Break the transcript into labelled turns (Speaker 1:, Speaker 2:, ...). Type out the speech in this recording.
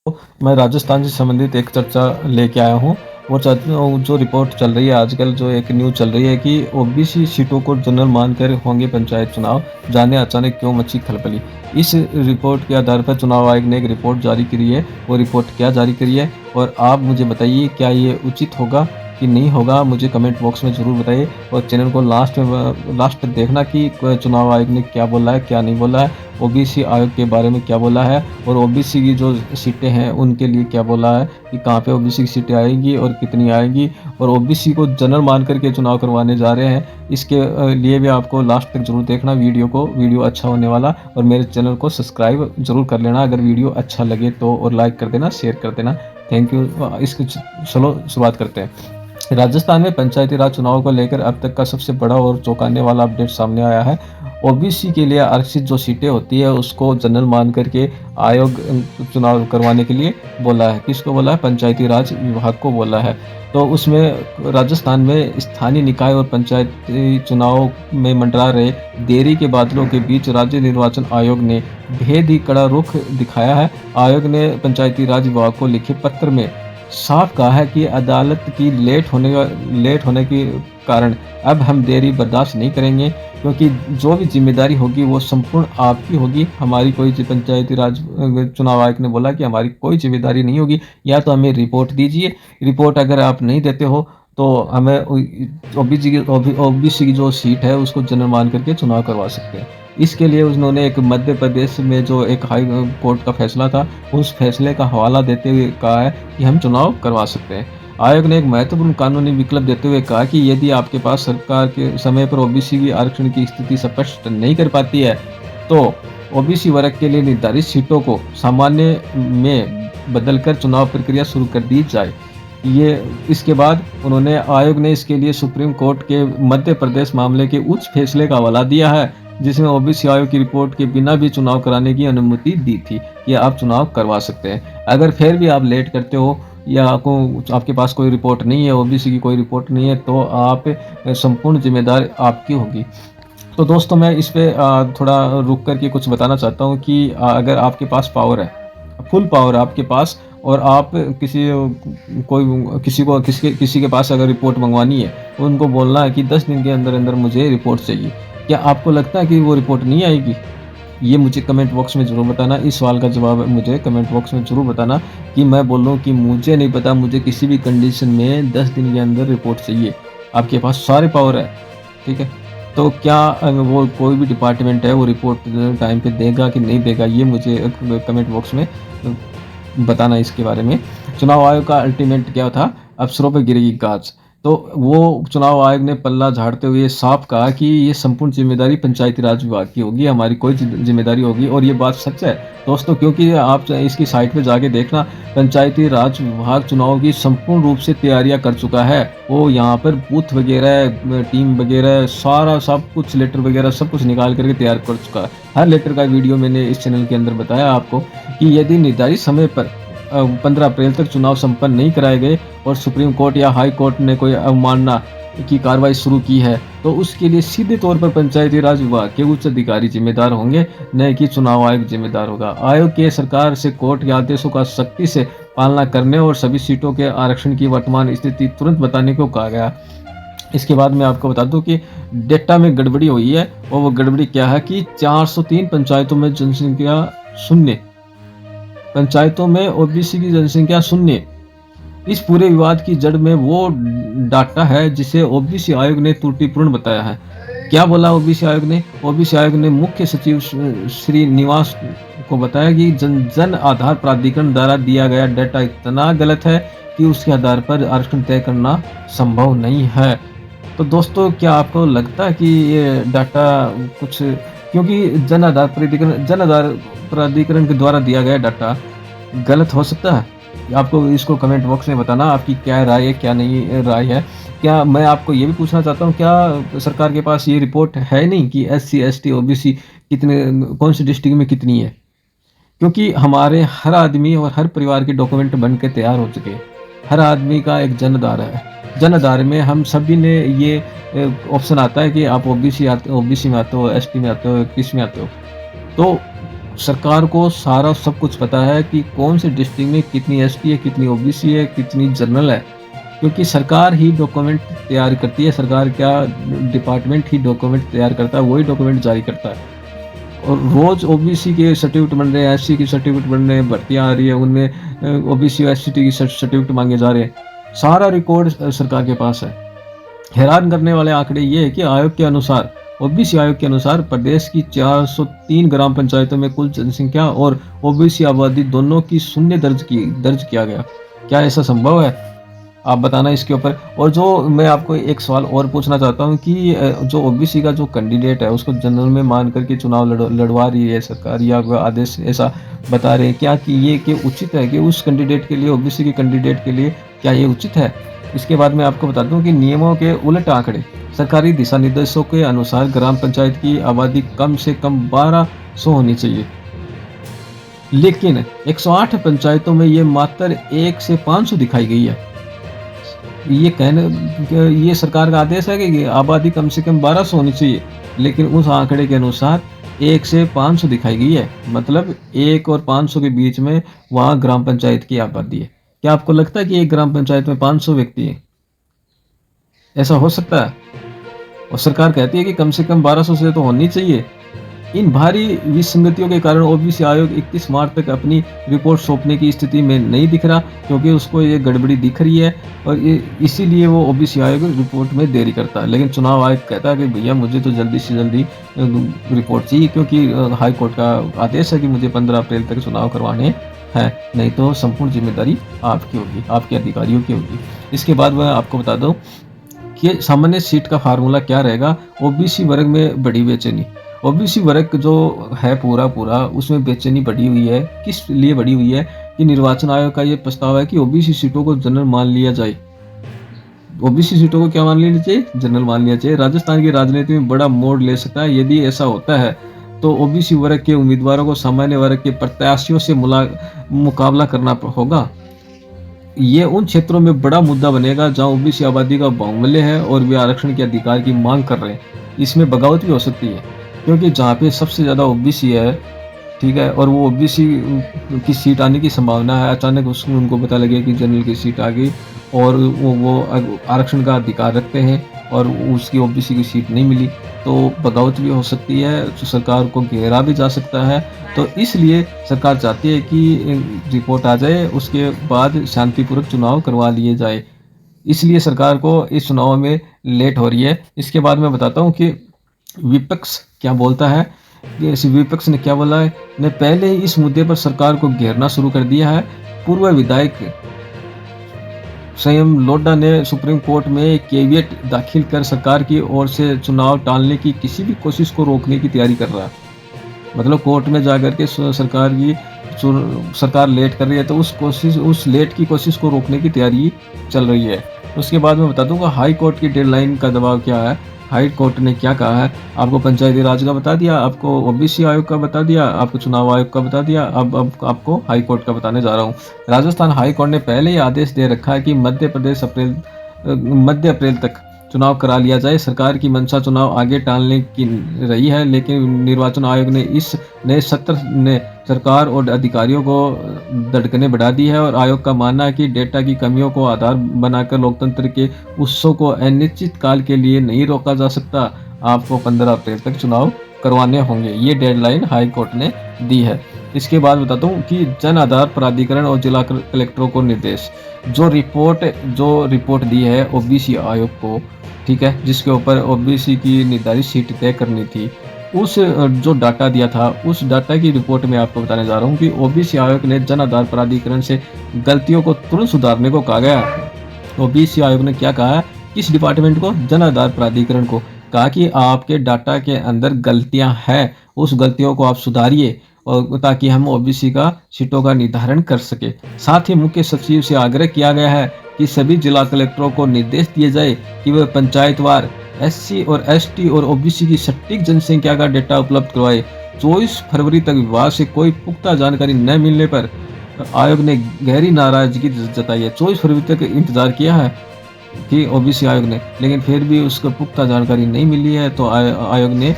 Speaker 1: मैं राजस्थान से संबंधित एक चर्चा लेके आया हूँ। वो जो रिपोर्ट चल रही है आजकल, जो एक न्यूज़ चल रही है कि ओबीसी सीटों को जनरल मानकर होंगे पंचायत चुनाव, जाने अचानक क्यों मची खलबली। इस रिपोर्ट के आधार पर चुनाव आयोग ने एक रिपोर्ट जारी करी है। वो रिपोर्ट क्या जारी करी है और आप मुझे बताइए, क्या ये उचित होगा कि नहीं होगा? मुझे कमेंट बॉक्स में ज़रूर बताइए और चैनल को लास्ट तक देखना कि चुनाव आयोग ने क्या बोला है, क्या नहीं बोला है, ओबीसी आयोग के बारे में क्या बोला है और ओबीसी की जो सीटें हैं उनके लिए क्या बोला है कि कहाँ पे ओबीसी की सीटें आएँगी और कितनी आएँगी, और ओबीसी को जनरल मान कर के चुनाव करवाने जा रहे हैं। इसके लिए भी आपको लास्ट तक ज़रूर देखना वीडियो अच्छा होने वाला, और मेरे चैनल को सब्सक्राइब ज़रूर कर लेना अगर वीडियो अच्छा लगे तो, और लाइक कर देना, शेयर कर देना। Thank you. इसकी चलो शुरुआत करते हैं। राजस्थान में पंचायती राज चुनाव को लेकर अब तक का सबसे बड़ा और चौंकाने वाला अपडेट सामने आया है। ओबीसी के लिए आरक्षित जो सीटें होती है उसको जनरल मान करके आयोग चुनाव करवाने के लिए बोला है। किसको बोला है? पंचायती राज विभाग को बोला है। तो उसमें राजस्थान में स्थानीय निकाय और पंचायती चुनाव में मंडरा रहे देरी के बादलों के बीच राज्य निर्वाचन आयोग ने बेहद ही कड़ा रुख दिखाया है। आयोग ने पंचायती राज विभाग को लिखे पत्र में साफ कहा है कि अदालत की लेट होने के कारण अब हम देरी बर्दाश्त नहीं करेंगे, क्योंकि जो भी ज़िम्मेदारी होगी वो संपूर्ण आपकी होगी। हमारी कोई पंचायती राज चुनाव आयोग ने बोला कि हमारी कोई ज़िम्मेदारी नहीं होगी, या तो हमें रिपोर्ट दीजिए। रिपोर्ट अगर आप नहीं देते हो तो हमें ओबीसी की जो सीट है उसको जनरल मान करके चुनाव करवा सकते हैं। इसके लिए उन्होंने एक मध्य प्रदेश में जो एक हाई कोर्ट का फैसला था, उस फैसले का हवाला देते हुए कहा है कि हम चुनाव करवा सकते हैं। आयोग ने एक महत्वपूर्ण कानूनी विकल्प देते हुए कहा कि यदि आपके पास सरकार के समय पर ओबीसी की आरक्षण की स्थिति स्पष्ट नहीं कर पाती है, तो ओबीसी वर्ग के लिए निर्धारित सीटों को सामान्य में बदलकर चुनाव प्रक्रिया शुरू कर दी जाए। ये इसके बाद उन्होंने आयोग ने इसके लिए सुप्रीम कोर्ट के मध्य प्रदेश मामले के उच्च फैसले का हवाला दिया है, जिसमें ओबीसी आयोग की रिपोर्ट के बिना भी चुनाव कराने की अनुमति दी थी कि आप चुनाव करवा सकते हैं। अगर फिर भी आप लेट करते हो या आपके पास कोई रिपोर्ट नहीं है, ओबीसी की कोई रिपोर्ट नहीं है, तो आप संपूर्ण जिम्मेदारी आपकी होगी। तो दोस्तों, मैं इस पे थोड़ा रुक कर के कुछ बताना चाहता हूँ कि अगर आपके पास पावर है, फुल पावर आपके पास, और आप किसी के पास अगर रिपोर्ट मंगवानी है, उनको बोलना है कि 10 दिन के अंदर-अंदर मुझे रिपोर्ट चाहिए। क्या आपको लगता है कि वो रिपोर्ट नहीं आएगी? ये मुझे कमेंट बॉक्स में ज़रूर बताना। इस सवाल का जवाब मुझे कमेंट बॉक्स में ज़रूर बताना कि मैं बोल रहा हूँ कि मुझे नहीं पता, मुझे किसी भी कंडीशन में 10 दिन के अंदर रिपोर्ट चाहिए। आपके पास सारे पावर है, ठीक है? तो क्या वो कोई भी डिपार्टमेंट है वो रिपोर्ट टाइम पे देगा कि नहीं देगा, ये मुझे कमेंट बॉक्स में बताना इसके बारे में। चुनाव आयोग का अल्टीमेट क्या था? अफसरों पे गिरेगी गाज। तो वो चुनाव आयोग ने पल्ला झाड़ते हुए साफ कहा कि ये संपूर्ण जिम्मेदारी पंचायती राज विभाग की होगी, हमारी कोई जिम्मेदारी होगी, और ये बात सच है दोस्तों, क्योंकि आप इसकी साइट पे जाके देखना, पंचायती राज विभाग चुनाव की संपूर्ण रूप से तैयारियां कर चुका है। वो यहाँ पर बूथ वगैरह, टीम वगैरह, सारा सब कुछ, लेटर वगैरह सब कुछ निकाल करके तैयार कर चुका है। हर लेटर का वीडियो मैंने इस चैनल के अंदर बताया आपको कि यदि निर्धारित समय पर 15 अप्रैल तक चुनाव संपन्न नहीं कराए गए और सुप्रीम कोर्ट या हाई कोर्ट ने कोई अवमानना की कार्रवाई शुरू की है, तो उसके लिए सीधे तौर पर पंचायती राज विभाग के उच्च अधिकारी जिम्मेदार होंगे, न कि चुनाव आयोग जिम्मेदार होगा। आयोग के सरकार से कोर्ट के आदेशों का सख्ती से पालना करने और सभी सीटों के आरक्षण की वर्तमान स्थिति तुरंत बताने को कहा गया। इसके बाद मैं आपको बता दूं कि डेटा में गड़बड़ी हुई है, और वो गड़बड़ी क्या है कि 403 पंचायतों में जनसंख्या शून्य, पंचायतों में ओबीसी की जनसंख्या शून्य। इस पूरे विवाद की जड़ में वो डाटा है जिसे ओबीसी आयोग ने त्रुटिपूर्ण बताया है। क्या बोला ओबीसी आयोग ने? ओबीसी आयोग ने मुख्य सचिव श्रीनिवास को बताया कि जन आधार प्राधिकरण द्वारा दिया गया डाटा इतना गलत है कि उसके आधार पर आरक्षण तय करना संभव नहीं है। तो दोस्तों, क्या आपको लगता है कि ये डाटा कुछ, क्योंकि जन आधार प्राधिकरण के द्वारा दिया गया डाटा गलत हो सकता है? आपको इसको कमेंट बॉक्स में बताना, आपकी क्या राय है, क्या नहीं राय है। क्या मैं आपको ये भी पूछना चाहता हूँ, क्या सरकार के पास ये रिपोर्ट है नहीं कि एससी, एसटी, ओबीसी कितने, कौन सी डिस्ट्रिक्ट में कितनी है? क्योंकि हमारे हर आदमी और हर परिवार के डॉक्यूमेंट बन के तैयार हो चुके हैं। हर आदमी का एक जन आधार है। जन आधार में हम सभी ने ये ऑप्शन आता है कि आप ओबीसी में आते हो, एसटी में आते हो, किस में आते हो। तो सरकार को सारा सब कुछ पता है कि कौन से डिस्ट्रिक्ट में कितनी एसटी है, कितनी ओबीसी है, कितनी जनरल है। क्योंकि सरकार ही डॉक्यूमेंट तैयार करती है, सरकार क्या डिपार्टमेंट ही डॉक्यूमेंट तैयार करता है, वही डॉक्यूमेंट जारी करता है। और रोज़ ओबीसी के सर्टिफिकेट बन रहे हैं, एससी के सर्टिफिकेट बन रहे हैं, भर्तियाँ आ रही है, उनमें ओबीसी और एसटी की सर्टिफिकेट माँगे जा रहे हैं। सारा रिकॉर्ड सरकार के पास है। हैरान करने वाले आंकड़े ये है कि आयोग के अनुसार ओबीसी आयोग के अनुसार प्रदेश की 403 ग्राम पंचायतों में कुल जनसंख्या और ओबीसी आबादी दोनों की शून्य दर्ज किया गया। क्या ऐसा संभव है? आप बताना इसके ऊपर। और जो मैं आपको एक सवाल और पूछना चाहता हूँ कि जो ओबीसी का जो कैंडिडेट है उसको जनरल में मान करके चुनाव लड़वा रही है सरकार, या कोई आदेश ऐसा बता रहे हैं क्या कि ये कि उचित है कि उस कैंडिडेट के लिए, ओबीसी के कैंडिडेट के लिए क्या ये उचित है? इसके बाद मैं आपको बता दूं कि नियमों के उलट आंकड़े। सरकारी दिशा निर्देशों के अनुसार ग्राम पंचायत की आबादी कम से कम 1200 होनी चाहिए, लेकिन 108 पंचायतों में ये मात्र 1 से 500 दिखाई गई है। ये सरकार का आदेश है कि आबादी कम से कम 1200 होनी चाहिए, लेकिन उस आंकड़े के अनुसार 1 से 500 दिखाई गई है। मतलब 1 और 500 के बीच में वहाँ ग्राम पंचायत की आबादी है। क्या आपको लगता है कि एक ग्राम पंचायत में 500 व्यक्ति हैं? ऐसा हो सकता है? और सरकार कहती है कि कम से कम 1200 से तो होनी चाहिए। इन भारी विसंगतियों के कारण ओबीसी आयोग 31 मार्च तक अपनी रिपोर्ट सौंपने की स्थिति में नहीं दिख रहा, क्योंकि उसको ये गड़बड़ी दिख रही है और इसीलिए वो ओबीसी आयोग रिपोर्ट में देरी करता है। लेकिन चुनाव आयोग कहता है कि भैया मुझे तो जल्दी से जल्दी रिपोर्ट चाहिए, क्योंकि हाई कोर्ट का आदेश है कि मुझे 15 अप्रैल तक चुनाव करवाने हैं, नहीं तो संपूर्ण जिम्मेदारी आपकी होगी, आपके अधिकारियों की होगी। इसके बाद मैं आपको बता दूं कि सामान्य सीट का फार्मूला क्या रहेगा। ओबीसी वर्ग में बड़ी बेचैनी। ओबीसी वर्ग जो है पूरा उसमें बेचैनी बढ़ी हुई है। किस लिए बढ़ी हुई है कि निर्वाचन आयोग का ये प्रस्ताव है कि ओबीसी सीटों को जनरल मान लिया जाए। ओबीसी सीटों को क्या मान लेना चाहिए? जनरल मान लिया चाहिए। राजस्थान की राजनीति में बड़ा मोड़ ले सकता है। यदि ऐसा होता है तो ओबीसी वर्ग के उम्मीदवारों को सामान्य वर्ग के प्रत्याशियों से मुकाबला करना होगा। ये उन क्षेत्रों में बड़ा मुद्दा बनेगा जहां ओबीसी आबादी का बहुमूल्य है और वे आरक्षण के अधिकार की मांग कर रहे हैं। इसमें बगावत भी हो सकती है, क्योंकि जहाँ पे सबसे ज़्यादा ओबीसी है, ठीक है, और वो ओबीसी की सीट आने की संभावना है, अचानक उनको पता लगे कि जनरल की सीट आ गई और वो आरक्षण का अधिकार रखते हैं और उसकी ओबीसी की सीट नहीं मिली, तो बगावत भी हो सकती है, तो सरकार को घेरा भी जा सकता है। तो इसलिए सरकार चाहती है कि रिपोर्ट आ जाए, उसके बाद शांतिपूर्वक चुनाव करवा लिए जाए। इसलिए सरकार को इस चुनाव में लेट हो रही है। इसके बाद मैं बताता हूँ कि विपक्ष क्या बोलता है। कि विपक्ष ने क्या बोला है, ने पहले ही इस मुद्दे पर सरकार को घेरना शुरू कर दिया है। पूर्व विधायक संयम लोढ़ा ने सुप्रीम कोर्ट में केवियट दाखिल कर सरकार की ओर से चुनाव टालने की किसी भी कोशिश को रोकने की तैयारी कर रहा है। मतलब कोर्ट में जाकर के सरकार लेट कर रही है, तो उस लेट की कोशिश को रोकने की तैयारी चल रही है। उसके बाद मैं बता दूंगा हाई कोर्ट की डेडलाइन का दबाव क्या है। हाई कोर्ट ने क्या कहा है, आपको पंचायती राज का बता दिया, आपको ओबीसी आयोग का बता दिया, आपको चुनाव आयोग का बता दिया, अब आपको हाई कोर्ट का बताने जा रहा हूँ। राजस्थान हाई कोर्ट ने पहले ही आदेश दे रखा है कि मध्य अप्रैल तक चुनाव करा लिया जाए। सरकार की मंशा चुनाव आगे टालने की रही है, लेकिन निर्वाचन आयोग ने इस नए सत्र ने सरकार और अधिकारियों को धड़कनें बढ़ा दी है और आयोग का मानना है कि डेटा की कमियों को आधार बनाकर लोकतंत्र के उत्सव को अनिश्चित काल के लिए नहीं रोका जा सकता। आपको 15 अप्रैल तक चुनाव करवाने होंगे, ये डेडलाइन हाई कोर्ट ने दी है। इसके बाद बताता हूँ कि जन आधार प्राधिकरण और जिला कलेक्टरों को निर्देश। जो रिपोर्ट दी है ओबीसी आयोग को, ठीक है, जिसके ऊपर ओबीसी की निर्धारित सीट तय करनी थी, उस जो डाटा दिया था, उस डाटा की रिपोर्ट में आपको बताने जा रहा हूँ कि ओबीसी आयोग ने जन आधार प्राधिकरण से गलतियों को तुरंत सुधारने को कहा गया। ओबीसी आयोग ने क्या कहा है, किस डिपार्टमेंट को? जन आधार प्राधिकरण को कहा कि आपके डाटा के अंदर गलतियां हैं, उस गलतियों को आप सुधारिए और ताकि हम ओबीसी का सीटों का निर्धारण कर सके। साथ ही मुख्य सचिव से आग्रह किया गया है कि सभी जिला कलेक्टरों को निर्देश दिए जाए कि वे पंचायतवार एससी और एसटी और ओबीसी की सटीक जनसंख्या का डेटा उपलब्ध करवाए। 24 फरवरी तक विभाग से कोई पुख्ता जानकारी न मिलने पर आयोग ने गहरी नाराजगी जताई है। 24 फरवरी तक इंतजार किया है कि ओबीसी आयोग ने, लेकिन फिर भी उसको पुख्ता जानकारी नहीं मिली है, तो आयोग ने